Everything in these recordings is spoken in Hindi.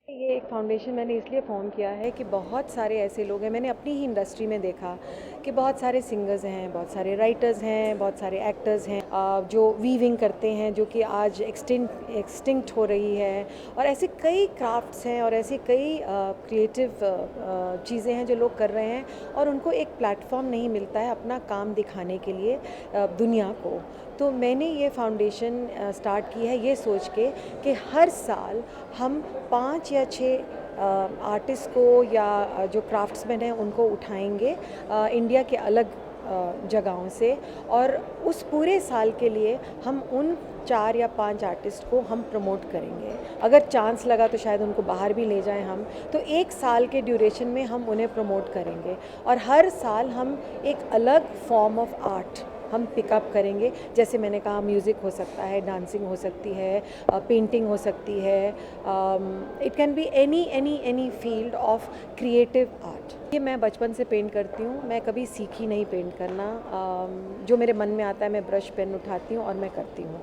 ये एक फाउंडेशन मैंने इसलिए फ़ॉर्म किया है कि बहुत सारे ऐसे लोग हैं, मैंने अपनी ही इंडस्ट्री में देखा कि बहुत सारे सिंगर्स हैं, बहुत सारे राइटर्स हैं, बहुत सारे एक्टर्स हैं जो वीविंग करते हैं, जो कि आज एक्सटिंक्ट हो रही है। और ऐसे कई क्राफ्ट्स हैं और ऐसी कई क्रिएटिव चीज़ें हैं जो लोग कर रहे हैं और उनको एक प्लेटफॉर्म नहीं मिलता है अपना काम दिखाने के लिए दुनिया को। तो मैंने ये फाउंडेशन स्टार्ट की है ये सोच के कि हर साल हम 5 या 6 आर्टिस्ट को या जो क्राफ्ट्समैन हैं उनको उठाएंगे इंडिया के अलग जगहों से, और उस पूरे साल के लिए हम उन 4 या 5 आर्टिस्ट को हम प्रमोट करेंगे। अगर चांस लगा तो शायद उनको बाहर भी ले जाएं हम, तो 1 साल के ड्यूरेशन में हम उन्हें प्रमोट करेंगे और हर साल हम एक अलग फॉर्म ऑफ आर्ट हम पिकअप करेंगे। जैसे मैंने कहा, म्यूज़िक हो सकता है, डांसिंग हो सकती है, पेंटिंग हो सकती है, it can be any field of creative art. ये मैं बचपन से पेंट करती हूँ, मैं कभी सीखी नहीं पेंट करना। जो मेरे मन में आता है मैं ब्रश पेन उठाती हूँ और मैं करती हूँ।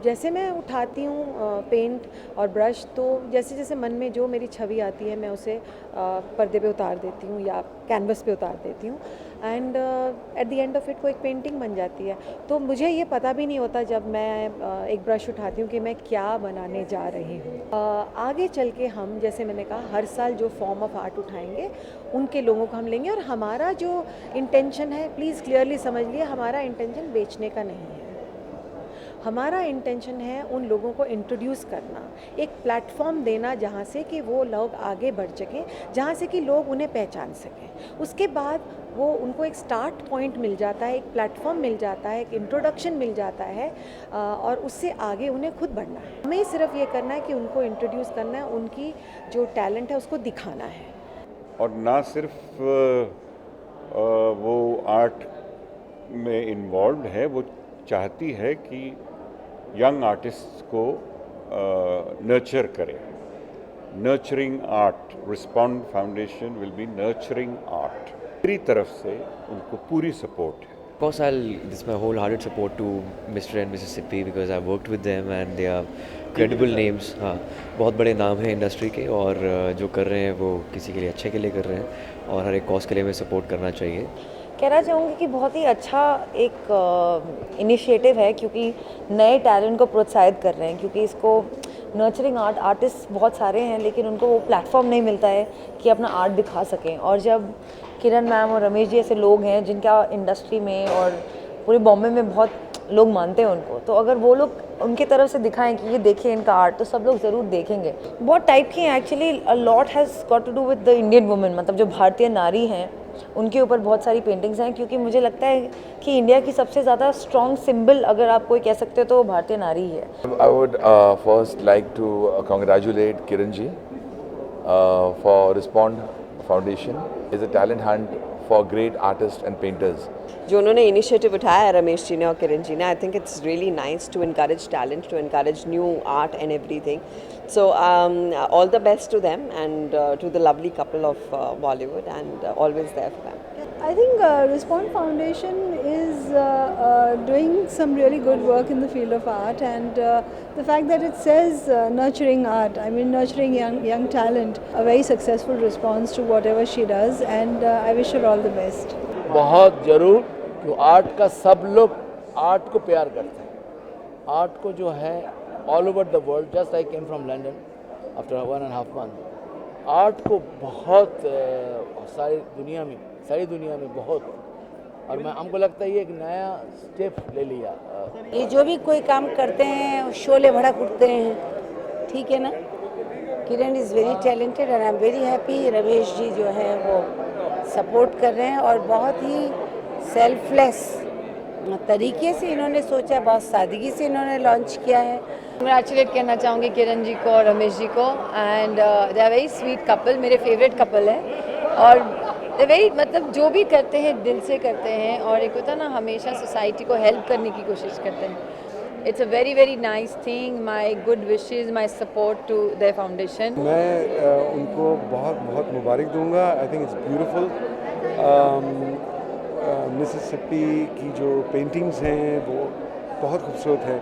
जैसे मैं उठाती हूँ पेंट और ब्रश, तो जैसे जैसे मन में जो मेरी छवि आती है मैं उसे पर्दे पे उतार देती हूँ या कैनवस पे उतार देती हूँ, and at the end of it वो एक पेंटिंग बन जाती है। तो मुझे ये पता भी नहीं होता जब मैं एक ब्रश उठाती हूँ कि मैं क्या बनाने जा रही हूँ। आगे चल के हम, जैसे मैंने कहा, हर साल जो फॉर्म ऑफ आर्ट उठाएंगे उनके लोगों को हम लेंगे, और हमारा जो इंटेंशन है, प्लीज़ क्लियरली समझ लिए, हमारा इंटेंशन बेचने का नहीं है। हमारा इंटेंशन है उन लोगों को इंट्रोड्यूस करना, एक प्लेटफॉर्म देना जहाँ से कि वो लोग आगे बढ़ सकें, जहाँ से कि लोग उन्हें पहचान सकें। उसके बाद वो उनको एक स्टार्ट पॉइंट मिल जाता है, एक प्लेटफॉर्म मिल जाता है, एक इंट्रोडक्शन मिल जाता है, और उससे आगे उन्हें खुद बढ़ना है। हमें सिर्फ ये करना है कि उनको इंट्रोड्यूस करना है, उनकी जो टैलेंट है उसको दिखाना है। और ना सिर्फ वो आर्ट में इन्वॉल्व है, वो चाहती है कि यंग आर्टिस्ट को नर्चर करे। Nurturing art, respond foundation will be nurturing art. मेरी तरफ से उनको पूरी सपोर्ट है। Of course, this is my wholehearted support to Mr. and Mrs. Sippy because I've worked with them and they are credible names. हाँ, बहुत बड़े नाम हैं इंडस्ट्री के, और जो कर रहे हैं वो किसी के लिए अच्छे के लिए कर रहे हैं, और हर एक कॉज के लिए हमें सपोर्ट करना चाहिए। कहना चाहूँगी कि बहुत ही अच्छा एक इनिशिएटिव है, क्योंकि नए टैलेंट को प्रोत्साहित कर रहे हैं, क्योंकि इसको नर्चरिंग आर्टिस्ट बहुत सारे हैं लेकिन उनको वो प्लेटफॉर्म नहीं मिलता है कि अपना आर्ट दिखा सकें। और जब किरण मैम और रमेश जी ऐसे लोग हैं जिनका इंडस्ट्री में और पूरे बॉम्बे में बहुत लोग मानते हैं उनको, तो अगर वो लोग उनकी तरफ से दिखाएं कि ये देखें इनका आर्ट, तो सब लोग ज़रूर देखेंगे। बहुत टाइप की हैं actually, a lot has got to do with the Indian women, मतलब जो भारतीय नारी हैं उनके ऊपर बहुत सारी पेंटिंग्स हैं, क्योंकि मुझे लगता है कि इंडिया की सबसे ज़्यादा स्ट्रॉन्ग सिंबल अगर आप कोई कह सकते हो तो वो भारतीय नारी ही है। I would first like to congratulate Kiran ji for Respond Foundation. It's a talent hunt for great artists and painters. जो उन्होंने इनिशिएटिव उठाया है रमेश जी ने और किरण जी ने, I think it's really nice to encourage talent, to encourage new art and everything. So all the best to them and to the lovely couple of Bollywood, and always there for them. I think Respond Foundation is doing some really good work in the field of art, and the fact that it says nurturing art, I mean nurturing young talent, a very successful response to whatever she does, and I wish her all the best. बहुत ज़रूर कि आर्ट का सब लोग आर्ट को प्यार करते हैं। आर्ट को जो है all over the world, just I came from London after 1.5 month, art को बहुत सारी दुनिया में बहुत, और मैं हमको लगता है ये एक नया स्टेप ले लिया। ये जो भी कोई काम करते हैं शोले भड़क उठते हैं, ठीक है ना। Kiran is very talented and I am very happy. Ramesh ji जो है वो सपोर्ट कर रहे हैं और बहुत ही सेल्फलेस तरीके से इन्होंने सोचा, बहुत सादगी से इन्होंने लॉन्च किया है। कंग्रेचुलेट करना चाहूँगी किरण जी को और रमेश जी को, and they are very sweet couple, मेरे फेवरेट कपल है, और दे वेरी, मतलब जो भी करते हैं दिल से करते हैं, और एक होता ना हमेशा सोसाइटी को हेल्प करने की कोशिश करते हैं। It's a very very nice thing. My good wishes, my support to their foundation. मैं उनको बहुत बहुत मुबारक दूंगा। I think it's beautiful. Mississippi की जो पेंटिंग्स हैं वो बहुत खूबसूरत है।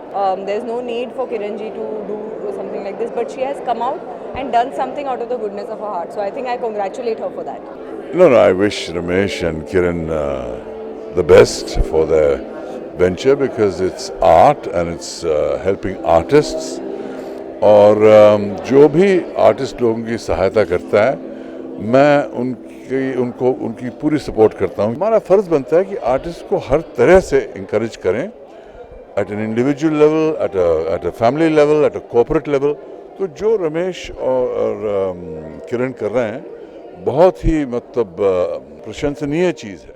There's no need for Kiranji to do something like this, but she has come out and done something out of the goodness of her heart. So I think I congratulate her for that. No, I wish Ramesh and Kiran the best for their venture because it's art and it's helping artists. और जो भी आर्टिस्ट लोगों की सहायता करता है मैं उनकी पूरी सपोर्ट करता हूँ। हमारा फ़र्ज़ बनता है कि आर्टिस्ट को हर तरह से इंकरेज करें, at an individual level, at a family level, at a corporate level. तो जो रमेश और किरण कर रहे हैं बहुत ही मतलब प्रशंसनीय चीज़ है।